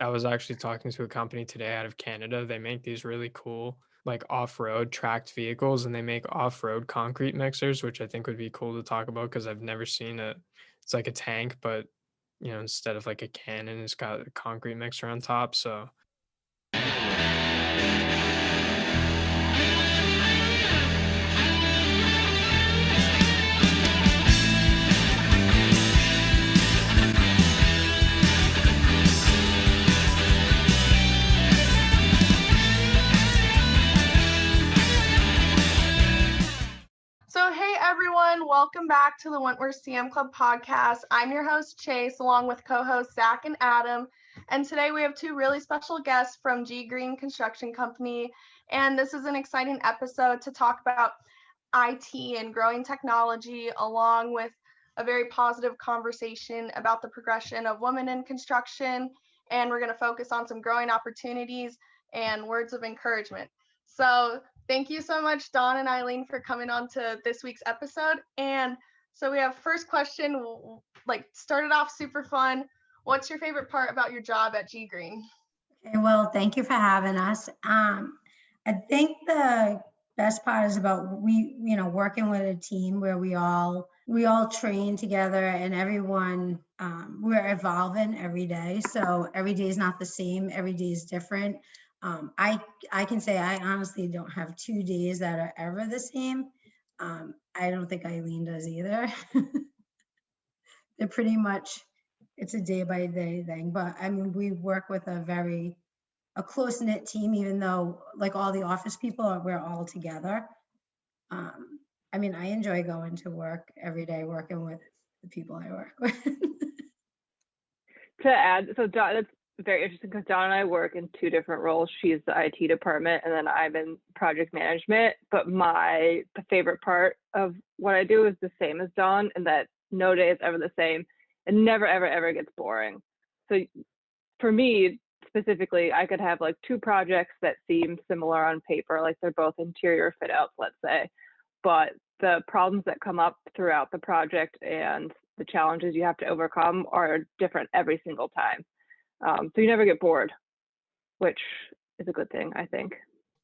I was actually talking to a company today out of Canada. They make these really cool, like off-road tracked vehicles, and they make off-road concrete mixers, which I think would be cool to talk about because I've never seen it. It's like a tank, but instead of like a cannon, it's got a concrete mixer on top. So So, hey everyone, welcome back to the Wentworth CM Club podcast. I'm your host, Chase, along with co hosts Zach and Adam. And today we have two really special guests from G Green Construction Company. And this is an exciting episode to talk about IT and growing technology, along with a very positive conversation about the progression of women in construction. And we're going to focus on some growing opportunities and words of encouragement. So, thank you so much, Dawn and Eileen, for coming on to this week's episode. And so we have first question, like started off super fun. What's your favorite part about your job at G Green? Okay, well, thank you for having us. I think the best part is about working with a team where we all train together, and everyone we're evolving every day. So every day is not the same. Every day is different. I can say I honestly don't have 2 days that are ever the same. I don't think Eileen does either. They're pretty much, it's a day by day thing. But I mean, we work with a close-knit team, even though like all the office people we're all together. I mean, I enjoy going to work every day, working with the people I work with. To add, so Dawn, that's very interesting because Dawn and I work in two different roles. She's the IT department and then I'm in project management. But the favorite part of what I do is the same as Dawn, and that no day is ever the same and never, ever, ever gets boring. So for me specifically, I could have like two projects that seem similar on paper, like they're both interior fit outs, let's say, but the problems that come up throughout the project and the challenges you have to overcome are different every single time. So you never get bored, which is a good thing, I think.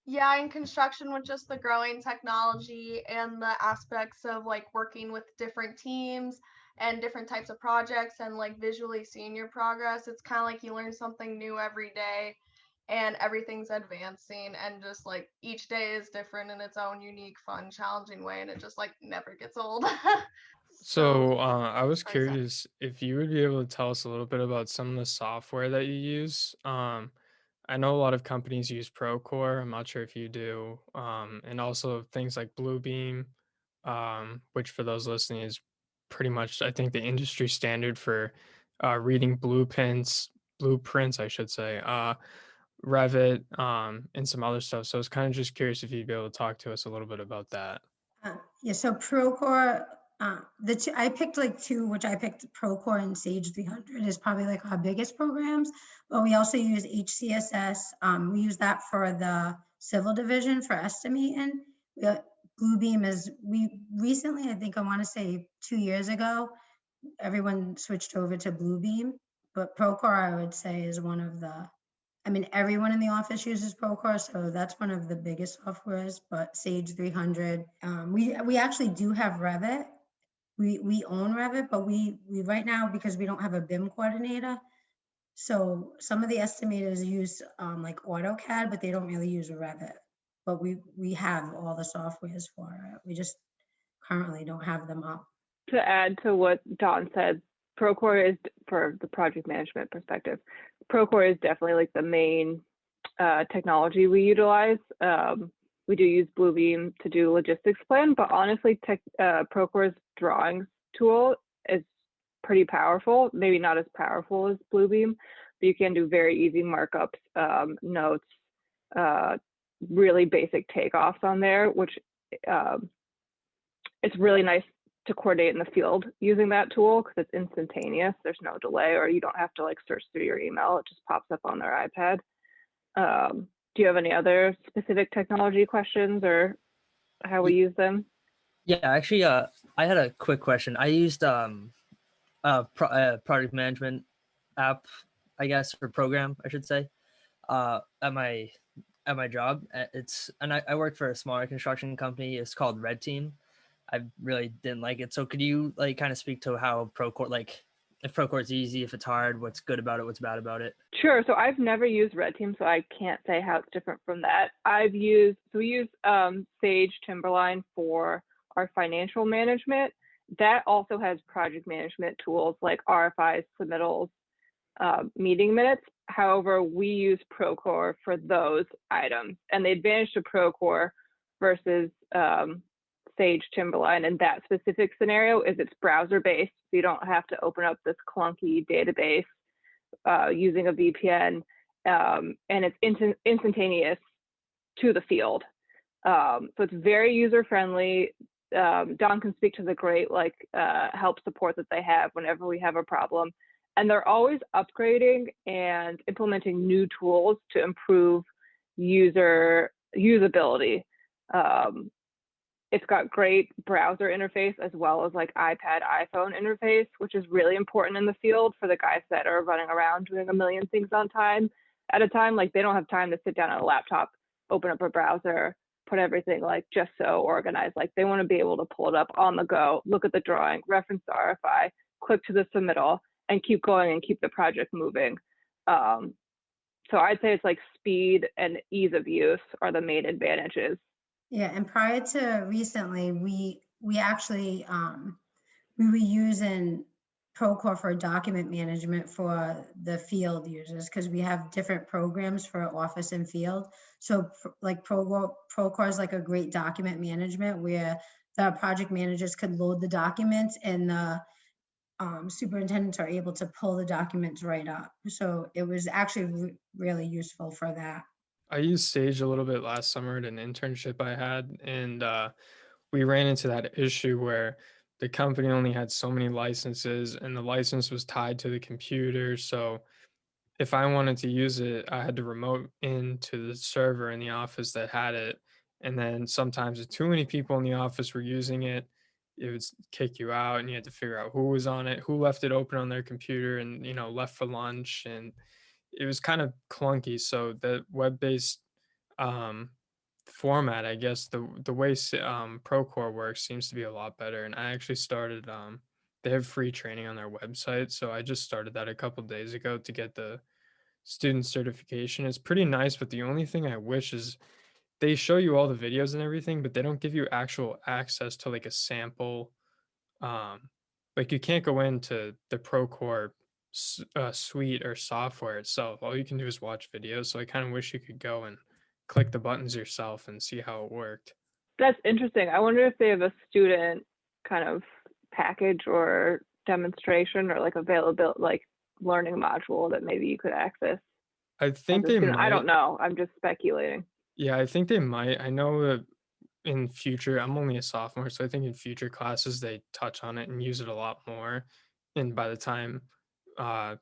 Yeah, in construction, with just the growing technology and the aspects of like working with different teams and different types of projects and like visually seeing your progress, it's kind of like you learn something new every day and everything's advancing, and just like each day is different in its own unique, fun, challenging way, and it just like never gets old. So I was curious if you would be able to tell us a little bit about some of the software that you use. I know a lot of companies use Procore. I'm not sure if you do. And also things like Bluebeam, which for those listening is pretty much, I think, the industry standard for reading blueprints, I should say, Revit, and some other stuff. So I was kind of just curious if you'd be able to talk to us a little bit about that. Yeah, so Procore, I picked like two, which I picked Procore and Sage 300 is probably like our biggest programs, but we also use HCSS. We use that for the civil division for estimating. Bluebeam we recently, I think I want to say 2 years ago, everyone switched over to Bluebeam, but Procore I would say is everyone in the office uses Procore, so that's one of the biggest softwares, but Sage 300. We actually do have Revit. We own Revit, but we right now, because we don't have a BIM coordinator, so some of the estimators use like AutoCAD, but they don't really use Revit. But we have all the softwares for it. We just currently don't have them up. To add to what Dawn said, Procore is, for the project management perspective, Procore is definitely like the main technology we utilize. We do use Bluebeam to do logistics plan, but honestly, Procore's drawings tool is pretty powerful. Maybe not as powerful as Bluebeam, but you can do very easy markups, notes, really basic takeoffs on there, which it's really nice to coordinate in the field using that tool because it's instantaneous. There's no delay, or you don't have to like search through your email. It just pops up on their iPad. Do you have any other specific technology questions or how we use them? Yeah, actually, I had a quick question. I used a project management app I guess, or program, I should say, at my job. I work for a smaller construction company. It's called Red Team. I really didn't like it. So could you like kind of speak to how Procore, like if Procore is easy, if it's hard, what's good about it, what's bad about it? Sure. So I've never used Red Team, so I can't say how it's different from that. We use Sage Timberline for our financial management. That also has project management tools like RFIs, submittals, meeting minutes. However, we use Procore for those items. And the advantage to Procore versus Sage Timberline in that specific scenario is it's browser based. So you don't have to open up this clunky database using a VPN, and it's instantaneous to the field. So it's very user friendly. Don can speak to the great help support that they have whenever we have a problem. And they're always upgrading and implementing new tools to improve usability. It's got great browser interface as well as like iPad, iPhone interface, which is really important in the field for the guys that are running around doing a million things at a time. Like they don't have time to sit down on a laptop, open up a browser, put everything like just so organized. Like they want to be able to pull it up on the go, look at the drawing, reference the RFI, click to the submittal, and keep going and keep the project moving. So I'd say it's like speed and ease of use are the main advantages. Yeah, and prior to recently, we actually we were using Procore for document management for the field users because we have different programs for office and field. So like Procore is like a great document management where the project managers could load the documents and the superintendents are able to pull the documents right up. So it was actually really useful for that. I used Sage a little bit last summer at an internship I had, and we ran into that issue where the company only had so many licenses and the license was tied to the computer. So if I wanted to use it, I had to remote into the server in the office that had it. And then sometimes if too many people in the office were using it, it would kick you out and you had to figure out who was on it, who left it open on their computer and, left for lunch. And it was kind of clunky. So the web-based um, format, I guess the way Procore works seems to be a lot better. And I actually started. They have free training on their website, so I just started that a couple days ago to get the student certification. It's pretty nice, but the only thing I wish is they show you all the videos and everything, but they don't give you actual access to like a sample. Like you can't go into the Procore suite or software itself. All you can do is watch videos. So I kind of wish you could go and click the buttons yourself and see how it worked. That's interesting. I wonder if they have a student kind of package or demonstration or like available like learning module that maybe you could access. I think they might. I don't know. I'm just speculating. Yeah, I think they might. I know that in future, I'm only a sophomore, so I think in future classes they touch on it and use it a lot more. And by the time,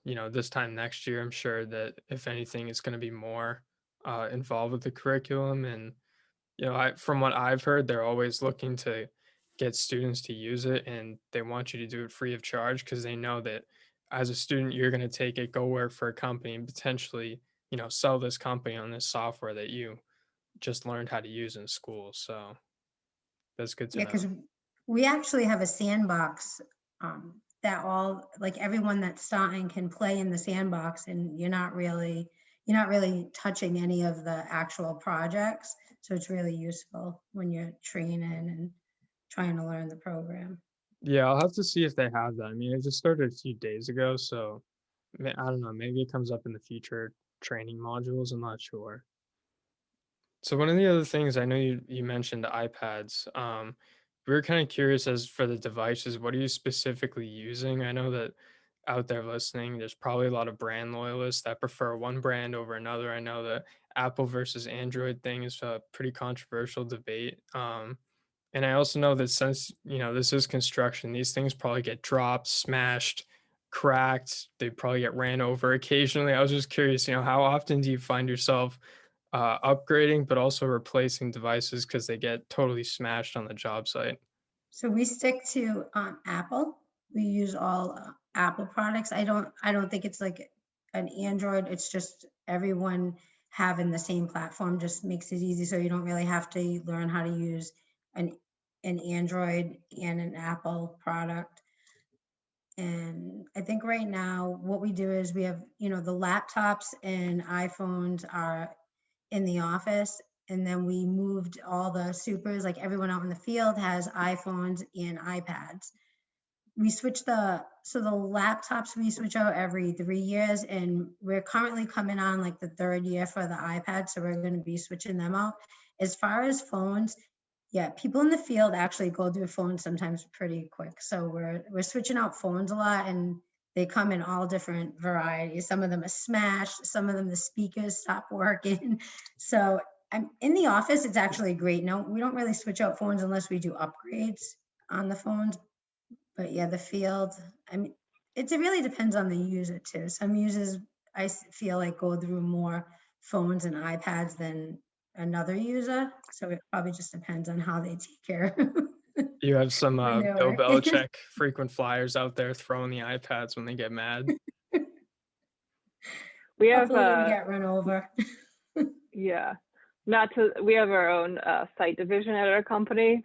this time next year, I'm sure that if anything, it's going to be more involved with the curriculum. And from what I've heard, they're always looking to get students to use it, and they want you to do it free of charge because they know that as a student, you're going to take it, go work for a company, and potentially, sell this company on this software that you just learned how to use in school. So that's good to know. Because we actually have a sandbox that everyone that's starting can play in the sandbox, and you're not really touching any of the actual projects. So it's really useful when you're training and trying to learn the program. Yeah, I'll have to see if they have that. I mean, it just started a few days ago, so I don't know. Maybe it comes up in the future training modules. I'm not sure. So one of the other things I know you mentioned the iPads. We were kind of curious as for the devices, what are you specifically using? I know that out there listening, there's probably a lot of brand loyalists that prefer one brand over another. I know the Apple versus Android thing is a pretty controversial debate. And I also know that since, this is construction, these things probably get dropped, smashed, cracked. They probably get ran over occasionally. I was just curious, how often do you find yourself upgrading, but also replacing devices because they get totally smashed on the job site? So we stick to Apple. We use all Apple products. I don't think it's like an Android, it's just everyone having the same platform just makes it easy. So you don't really have to learn how to use an Android and an Apple product. And I think right now what we do is we have, the laptops and iPhones are in the office. And then we moved all the supers, like everyone out in the field has iPhones and iPads. We switch the laptops we switch out every 3 years, and we're currently coming on like the third year for the iPad. So we're going to be switching them out. As far as phones, yeah, people in the field actually go through phones sometimes pretty quick. So we're switching out phones a lot, and they come in all different varieties. Some of them are smashed, some of them the speakers stop working. So I'm in the office, it's actually great. No, we don't really switch out phones unless we do upgrades on the phones. But yeah, the field, I mean, it really depends on the user too. Some users I feel like go through more phones and iPads than another user. So it probably just depends on how they take care You have some when they're Bill working. Belichick frequent flyers out there throwing the iPads when they get mad. We have Hopefully they get run over. yeah, we have our own site division at our company.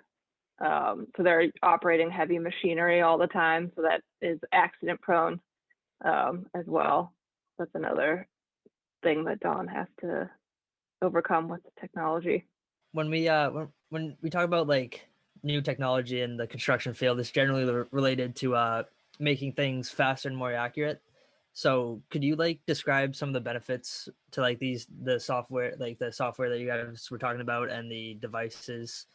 So they're operating heavy machinery all the time. So that is accident prone as well. That's another thing that Dawn has to overcome with technology. When we talk about like new technology in the construction field, it's generally related to making things faster and more accurate. So could you like describe some of the benefits to like the software that you guys were talking about and the devices?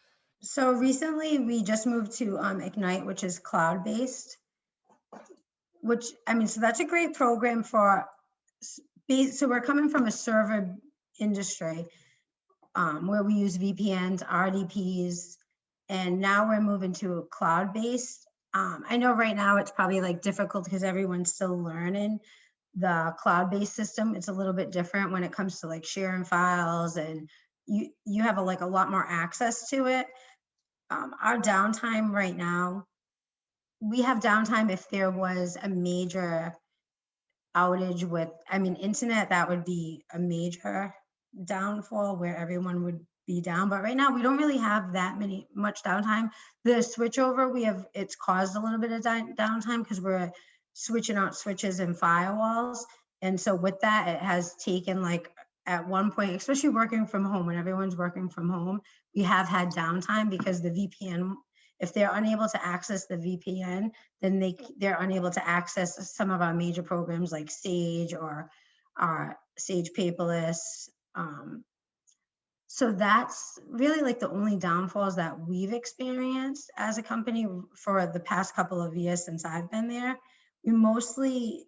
So recently we just moved to Ignite, which is cloud-based, so that's a great program so we're coming from a server industry where we use VPNs, RDPs, and now we're moving to a cloud-based. I know right now it's probably like difficult because everyone's still learning the cloud-based system. It's a little bit different when it comes to like sharing files, and you have a lot more access to it. Our downtime right now, we have downtime if there was a major outage with, internet, that would be a major downfall where everyone would be down. But right now we don't really have much downtime. The switchover, it's caused a little bit of downtime because we're switching out switches and firewalls. And so with that, it has taken at one point, especially working from home, when everyone's working from home, we have had downtime because the VPN, if they're unable to access the VPN, then they're unable to access some of our major programs like Sage or Sage Paperless. So that's really the only downfalls that we've experienced as a company for the past couple of years since I've been there. We mostly,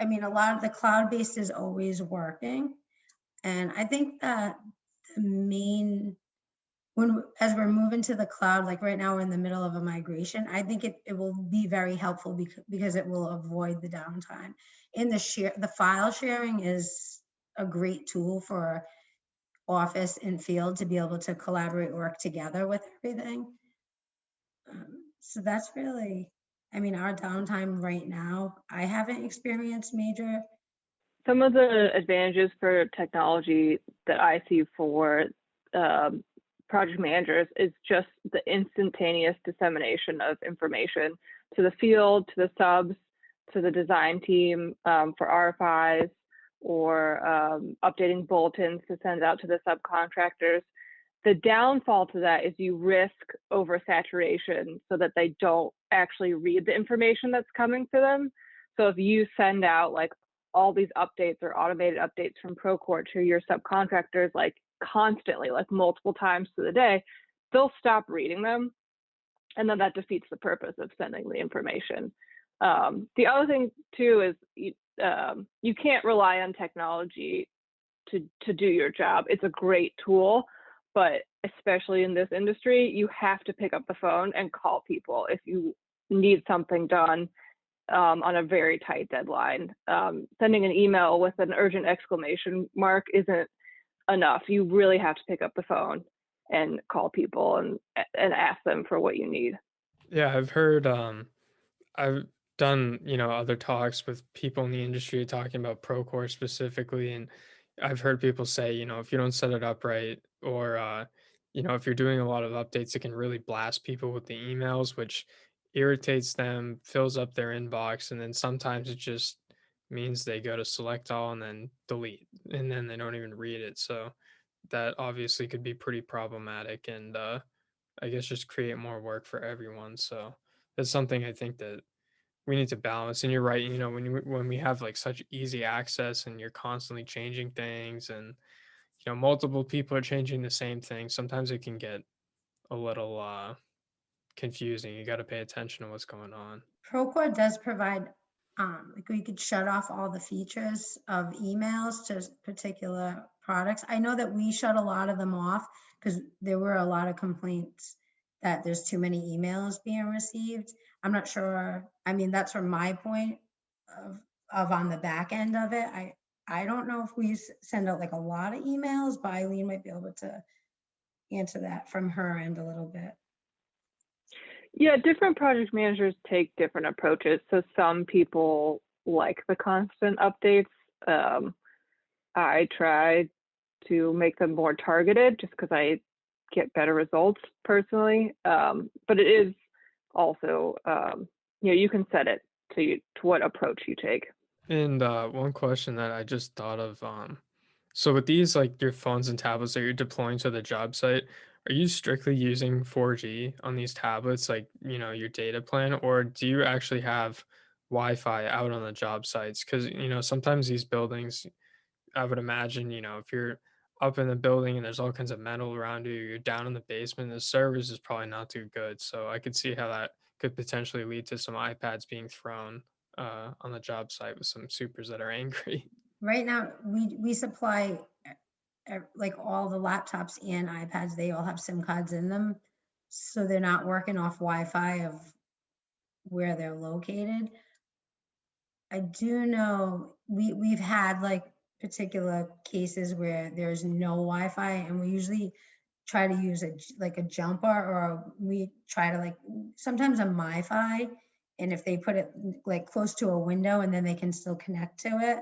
a lot of the cloud-based is always working. And I think that as we're moving to the cloud, like right now we're in the middle of a migration, I think it will be very helpful because it will avoid the downtime. And the file sharing is a great tool for office and field to be able to collaborate, work together with everything. So that's really, our downtime right now, I haven't experienced major. Some of the advantages for technology that I see for project managers is just the instantaneous dissemination of information to the field, to the subs, to the design team for RFIs, or updating bulletins to send out to the subcontractors. The downfall to that is you risk oversaturation so that they don't actually read the information that's coming to them. So if you send out all these updates or automated updates from Procore to your subcontractors constantly, multiple times through the day, they'll stop reading them, and then that defeats the purpose of sending the information. The other thing too is you can't rely on technology to do your job. It's a great tool, but especially in this industry, you have to pick up the phone and call people if you need something done on a very tight deadline. Sending an email with an urgent exclamation mark isn't enough. You really have to pick up the phone and call people and ask them for what you need. Yeah, I've heard done, other talks with people in the industry talking about Procore specifically, and I've heard people say, if you don't set it up right, or if you're doing a lot of updates, it can really blast people with the emails, which irritates them, fills up their inbox, and then sometimes it just means they go to select all and then delete, and then they don't even read it. So that obviously could be pretty problematic, and I guess just create more work for everyone. So that's something I think that we need to balance. And you're right, when we have like such easy access and you're constantly changing things, and multiple people are changing the same thing, sometimes it can get a little confusing. You got to pay attention to what's going on. Procore does provide, like we could shut off all the features of emails to particular products. I know that we shut a lot of them off because there were a lot of complaints that there's too many emails being received. I'm not sure. I mean, that's from my point of on the back end of it. I don't know if we send out like a lot of emails, but Eileen might be able to answer that from her end a little bit. Yeah, different project managers take different approaches. So some people like the constant updates. I try to make them more targeted just because I get better results personally. But it is also, you can set it to what approach you take. And one question that I just thought of, so with these like your phones and tablets that you're deploying to the job site, are you strictly using 4G on these tablets, like your data plan, or do you actually have Wi-Fi out on the job sites? Because sometimes these buildings, I would imagine, if you're up in the building and there's all kinds of metal around you, you're down in the basement, the service is probably not too good. So I could see how that could potentially lead to some iPads being thrown on the job site with some supers that are angry. Right now, we supply like all the laptops and iPads, they all have SIM cards in them. So they're not working off Wi-Fi of where they're located. I do know we've had like particular cases where there's no Wi-Fi, and we usually try to use like a jumper, or we try to like sometimes a MiFi, and if they put it like close to a window and then they can still connect to it.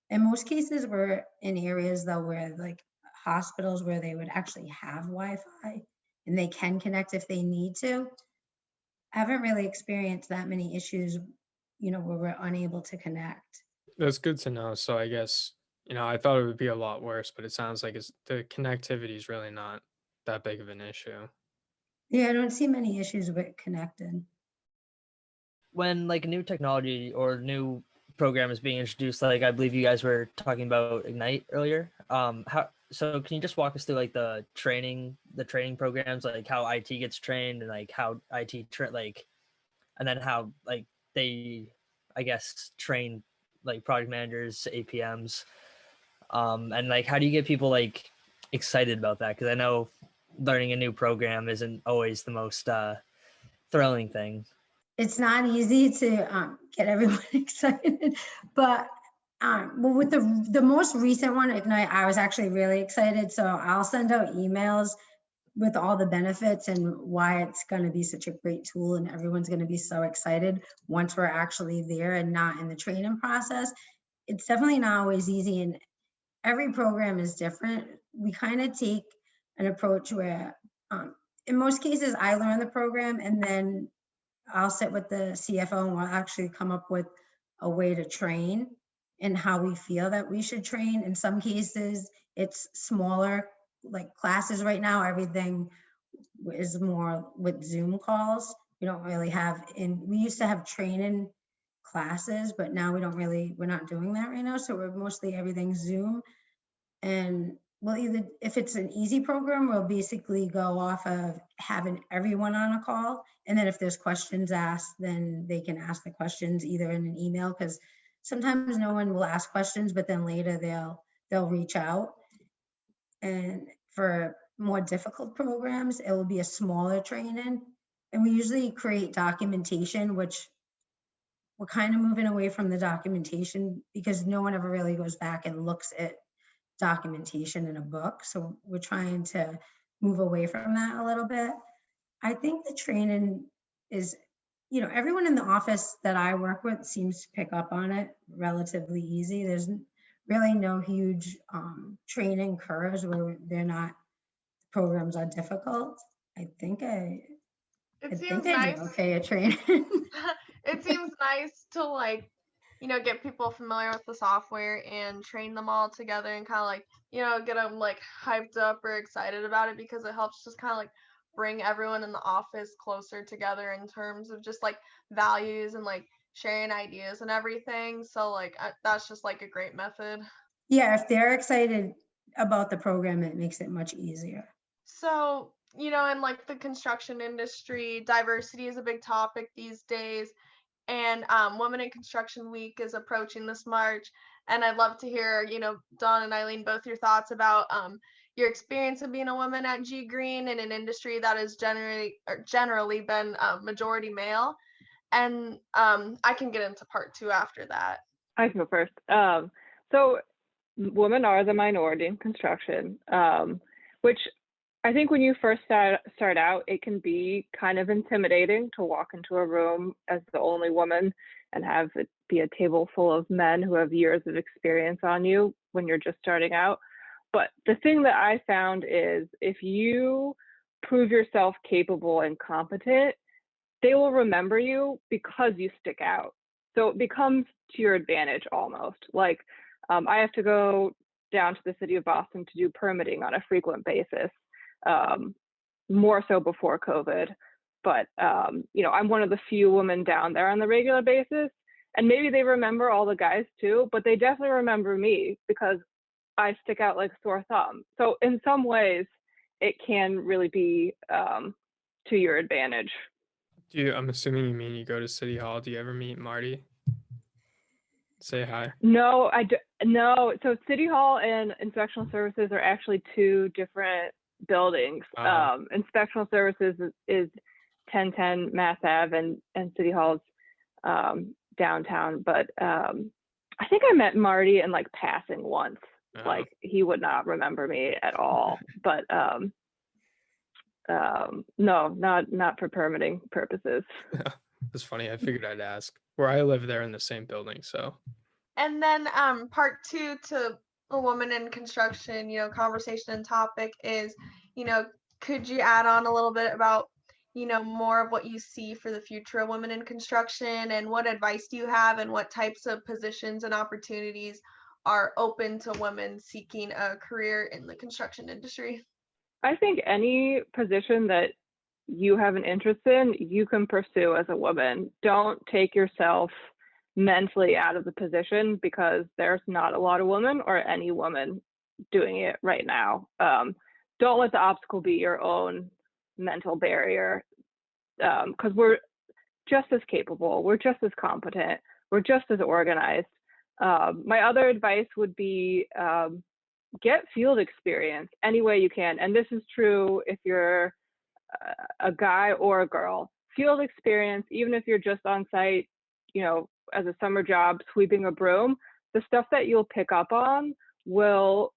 In most cases, we're in areas though where like hospitals where they would actually have Wi-Fi and they can connect if they need to. I haven't really experienced that many issues, where we're unable to connect. That's good to know. So I guess, I thought it would be a lot worse, but it sounds like the connectivity is really not that big of an issue. Yeah, I don't see many issues with connected. When like a new technology or new program is being introduced, like I believe you guys were talking about Ignite earlier. So can you just walk us through like the training programs, like how IT gets trained and like how and then how like they, I guess, train like project managers, APMs, and like how do you get people like excited about that? Because I know learning a new program isn't always the most thrilling thing. It's not easy to get everyone excited, but well, with the most recent one, Ignite, I was actually really excited. So I'll send out emails with all the benefits and why it's going to be such a great tool, and everyone's going to be so excited once we're actually there and not in the training process. It's definitely not always easy, and every program is different. We kind of take an approach where in most cases I learn the program and then I'll sit with the CFO and we'll actually come up with a way to train and how we feel that we should train. In some cases, it's smaller, like classes right now, everything is more with Zoom calls. We don't really have, we used to have training classes, but now we're not doing that right now. So we're mostly everything Zoom. And we'll either, if it's an easy program, we'll basically go off of having everyone on a call. And then if there's questions asked, then they can ask the questions either in an email, because sometimes no one will ask questions, but then later they'll reach out. And for more difficult programs, it will be a smaller training. And we usually create documentation, which we're kind of moving away from the documentation because no one ever really goes back and looks at documentation in a book. So we're trying to move away from that a little bit. I think the training is everyone in the office that I work with seems to pick up on it relatively easy. There's really no huge training curves where programs are difficult. I think I It seems think I nice. did okay at training. It seems nice to like, get people familiar with the software and train them all together and kind of like, get them like hyped up or excited about it, because it helps just kind of like bring everyone in the office closer together in terms of just like values and like sharing ideas and everything. So like that's just like a great method. Yeah, if they're excited about the program, it makes it much easier. So, in like the construction industry, diversity is a big topic these days. And Women in Construction Week is approaching this March. And I'd love to hear, Dawn and Eileen, both your thoughts about your experience of being a woman at G Green in an industry that is generally been majority male. And I can get into part 2 after that. I can go first. So women are the minority in construction, which I think when you first start out, it can be kind of intimidating to walk into a room as the only woman and have it be a table full of men who have years of experience on you when you're just starting out. But the thing that I found is if you prove yourself capable and competent, they will remember you because you stick out. So it becomes to your advantage almost. Like I have to go down to the city of Boston to do permitting on a frequent basis. More so before COVID, but I'm one of the few women down there on the regular basis, and maybe they remember all the guys too, but they definitely remember me because I stick out like a sore thumb. So in some ways, it can really be to your advantage. I'm assuming you mean you go to City Hall. Do you ever meet Marty? Say hi. No, no. So City Hall and Inspectional Services are actually two different buildings. Inspectional Services is 1010 Mass Ave and City Hall's downtown. But I think I met Marty in like passing once. Like he would not remember me at all. But no, not for permitting purposes. It's funny. I figured I'd ask. Where I live, they're in the same building. So. And then part 2 to a woman in construction, conversation and topic is, could you add on a little bit about, more of what you see for the future of women in construction, and what advice do you have, and what types of positions and opportunities are open to women seeking a career in the construction industry? I think any position that you have an interest in, you can pursue as a woman. Don't take yourself mentally out of the position because there's not a lot of women or any woman doing it right now. Don't let the obstacle be your own mental barrier, because we're just as capable, we're just as competent, we're just as organized. My other advice would be get field experience any way you can. And this is true if you're a guy or a girl. Field experience, even if you're just on site, as a summer job, sweeping a broom, the stuff that you'll pick up on will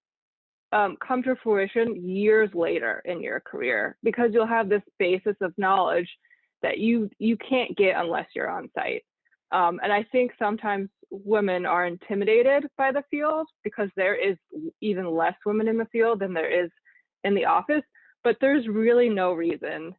come to fruition years later in your career, because you'll have this basis of knowledge that you can't get unless you're on site. And I think sometimes women are intimidated by the field because there is even less women in the field than there is in the office, but there's really no reason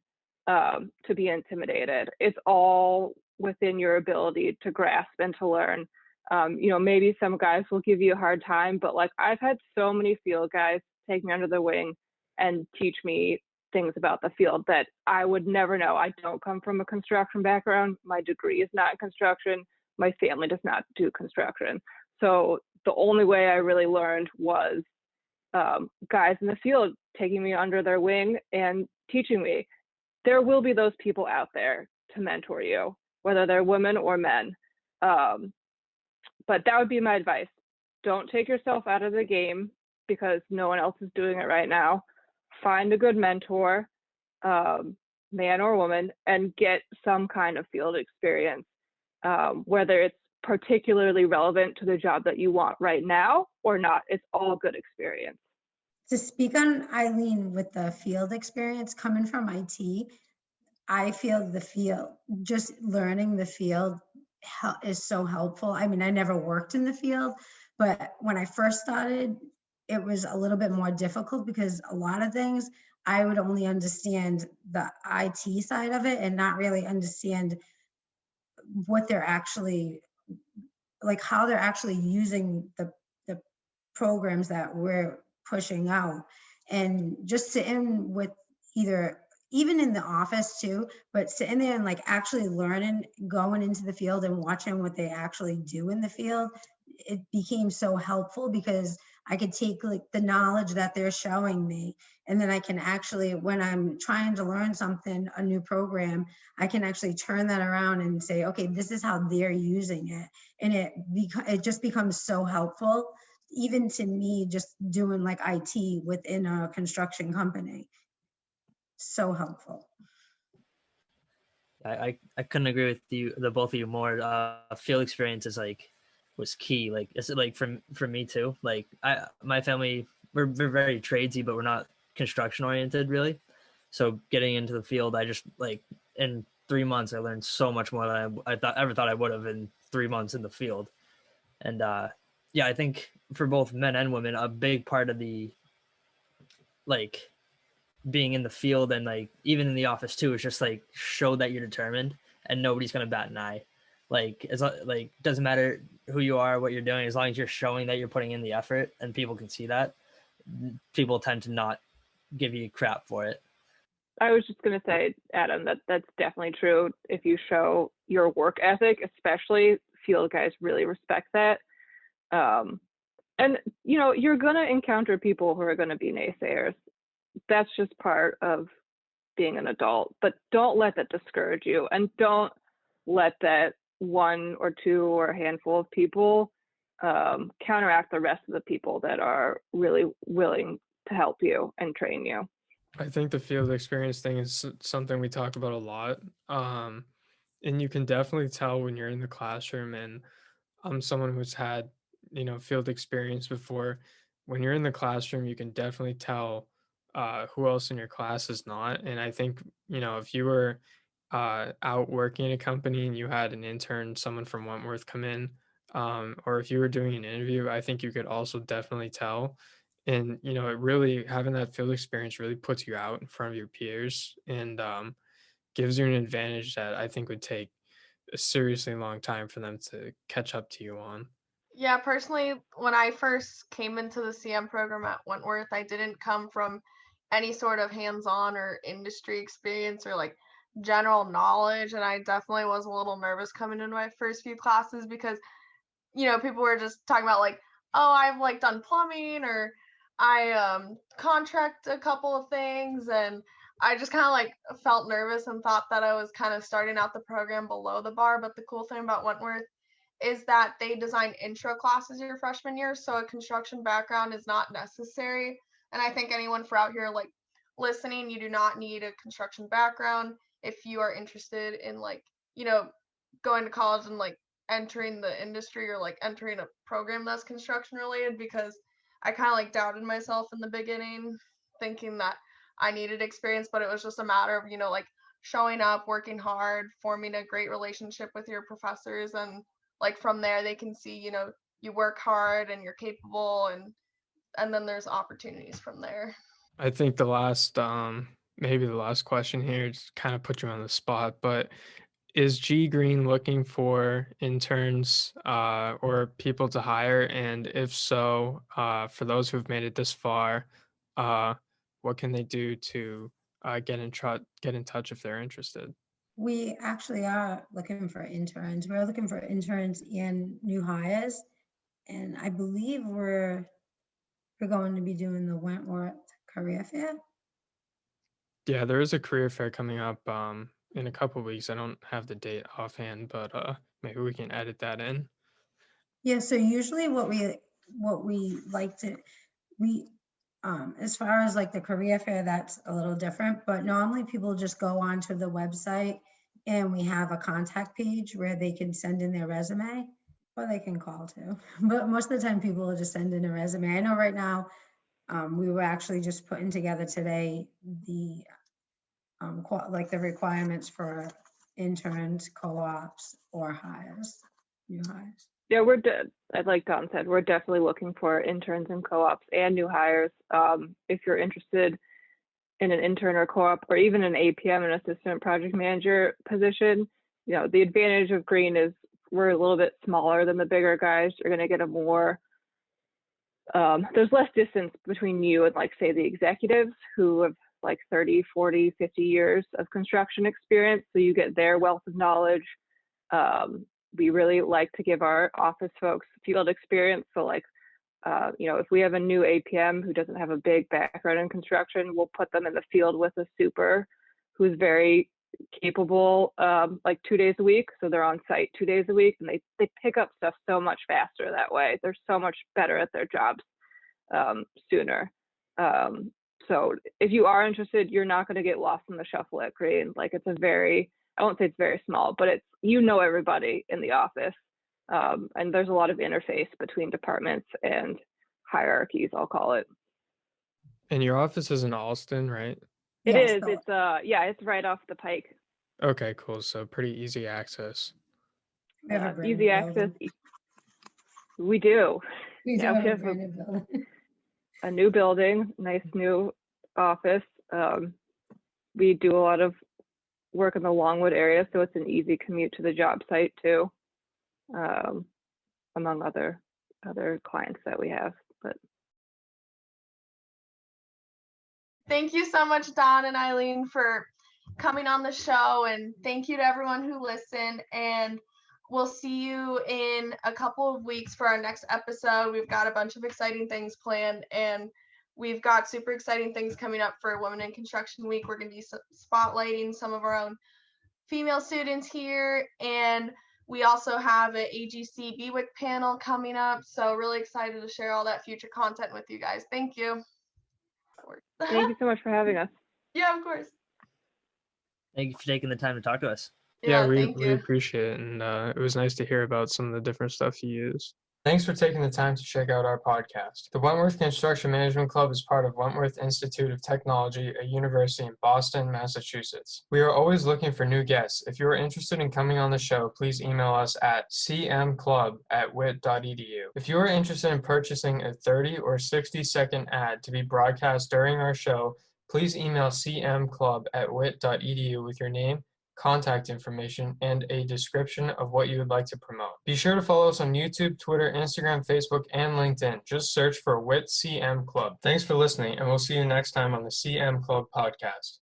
to be intimidated. It's all within your ability to grasp and to learn. Maybe some guys will give you a hard time, but like I've had so many field guys take me under their wing and teach me things about the field that I would never know. I don't come from a construction background. My degree is not in construction. My family does not do construction. So the only way I really learned was guys in the field taking me under their wing and teaching me. There will be those people out there to mentor you, whether they're women or men. But that would be my advice. Don't take yourself out of the game because no one else is doing it right now. Find a good mentor, man or woman, and get some kind of field experience, whether it's particularly relevant to the job that you want right now or not. It's all good experience. To speak on Eileen with the field experience coming from IT, I feel the field, just learning the field is so helpful. I mean, I never worked in the field, but when I first started, it was a little bit more difficult because a lot of things I would only understand the IT side of it and not really understand what they're actually, like how they're actually using the programs that we're pushing out. And just sitting with either, even in the office too, but sitting there and like actually learning, going into the field and watching what they actually do in the field, it became so helpful because I could take like the knowledge that they're showing me, and then I can actually, when I'm trying to learn something, a new program, I can actually turn that around and say, okay, this is how they're using it. And it just becomes so helpful, even to me, just doing like IT within a construction company. So helpful. I couldn't agree with you, the both of you more. Field experience is like was key. Like it's like for me too. Like my family we're very tradesy, but we're not construction oriented really. So getting into the field, I just like in 3 months I learned so much more than I ever thought I would have in 3 months in the field. And yeah, I think for both men and women, a big part of the like being in the field and like even in the office too is just like show that you're determined and nobody's gonna bat an eye. Like it's like doesn't matter who you are, what you're doing, as long as you're showing that you're putting in the effort and people can see that, people tend to not give you crap for it. I was just gonna say, Adam, that's definitely true. If you show your work ethic, especially, field guys really respect that. And you're gonna encounter people who are gonna be naysayers. That's just part of being an adult, but don't let that discourage you, and don't let that one or two or a handful of people counteract the rest of the people that are really willing to help you and train you. I think the field experience thing is something we talk about a lot. And you can definitely tell when you're in the classroom, and I'm someone who's had, field experience before. When you're in the classroom, you can definitely tell who else in your class is not. And I think, if you were out working in a company and you had an intern, someone from Wentworth come in, or if you were doing an interview, I think you could also definitely tell. And, it really, having that field experience really puts you out in front of your peers, and gives you an advantage that I think would take a seriously long time for them to catch up to you on. Yeah, personally, when I first came into the CM program at Wentworth, I didn't come from any sort of hands-on or industry experience or like general knowledge, and I definitely was a little nervous coming into my first few classes because people were just talking about like, oh, I've like done plumbing, or I contract a couple of things, and I just kind of like felt nervous and thought that I was kind of starting out the program below the bar. But the cool thing about Wentworth is that they design intro classes your freshman year, so a construction background is not necessary. And I think anyone for out here like listening, you do not need a construction background if you are interested in like, going to college and like entering the industry or like entering a program that's construction related, because I kind of like doubted myself in the beginning, thinking that I needed experience, but it was just a matter of, like showing up, working hard, forming a great relationship with your professors, and like from there they can see, you work hard and you're capable, and then there's opportunities from there. I think the last, maybe the last question here, just kind of put you on the spot, but is G Green looking for interns or people to hire? And if so, for those who've made it this far, uh, what can they do to get in touch if they're interested? We actually are looking for interns. We're looking for interns and new hires. And I believe we're going to be doing the Wentworth Career Fair. Yeah, there is a career fair coming up in a couple weeks. I don't have the date offhand, but maybe we can edit that in. Yeah, so usually what we like to, we as far as like the career fair, that's a little different, but normally people just go onto the website and we have a contact page where they can send in their resume, or they can call too. But most of the time people will just send in a resume. I know right now we were actually just putting together today the like the requirements for interns, co-ops, or hires, new hires. Yeah, like Don said, we're definitely looking for interns and co-ops and new hires. If you're interested in an intern or co-op, or even an APM, an assistant project manager position, the advantage of Green is we're a little bit smaller than the bigger guys. You're going to get a more, there's less distance between you and, like, say, the executives who have like 30, 40, 50 years of construction experience. So you get their wealth of knowledge. We really like to give our office folks field experience. So, like, if we have a new APM who doesn't have a big background in construction, we'll put them in the field with a super who's very capable, like 2 days a week. So they're on site 2 days a week, and they pick up stuff so much faster that way. They're so much better at their jobs sooner. So if you are interested, you're not going to get lost in the shuffle at Green. Like, it's I won't say it's very small, but it's, everybody in the office. And there's a lot of interface between departments and hierarchies, I'll call it. And your office is in Alston, right? It Yes, is. It's right off the Pike. Okay, cool. So pretty easy access. we have a brand Easy new access. building. We do. We do Yeah, have we a have brand new building. a new building, nice new office. We do a lot of work in the Longwood area, so it's an easy commute to the job site too, among other clients that we have. But Thank you so much, Don and Eileen, for coming on the show, and thank you to everyone who listened. And we'll see you in a couple of weeks for our next episode. We've got a bunch of exciting things planned, and we've got super exciting things coming up for Women in Construction Week. We're going to be spotlighting some of our own female students here, and we also have an AGC BWIC panel coming up. So really excited to share all that future content with you guys. Thank you. thank you so much for having us. Yeah, of course. Thank you for taking the time to talk to us. Yeah, we thank you. appreciate it. And it was nice to hear about some of the different stuff you use. Thanks for taking the time to check out our podcast. The Wentworth Construction Management Club is part of Wentworth Institute of Technology, a university in Boston, Massachusetts. We are always looking for new guests. If you are interested in coming on the show, please email us at cmclub@wit.edu. If you are interested in purchasing a 30 or 60-second ad to be broadcast during our show, please email cmclub@wit.edu with your name, contact information, and a description of what you would like to promote. Be sure to follow us on YouTube, Twitter, Instagram, Facebook, and LinkedIn. Just search for WIT CM Club. Thanks for listening, and we'll see you next time on the CM Club podcast.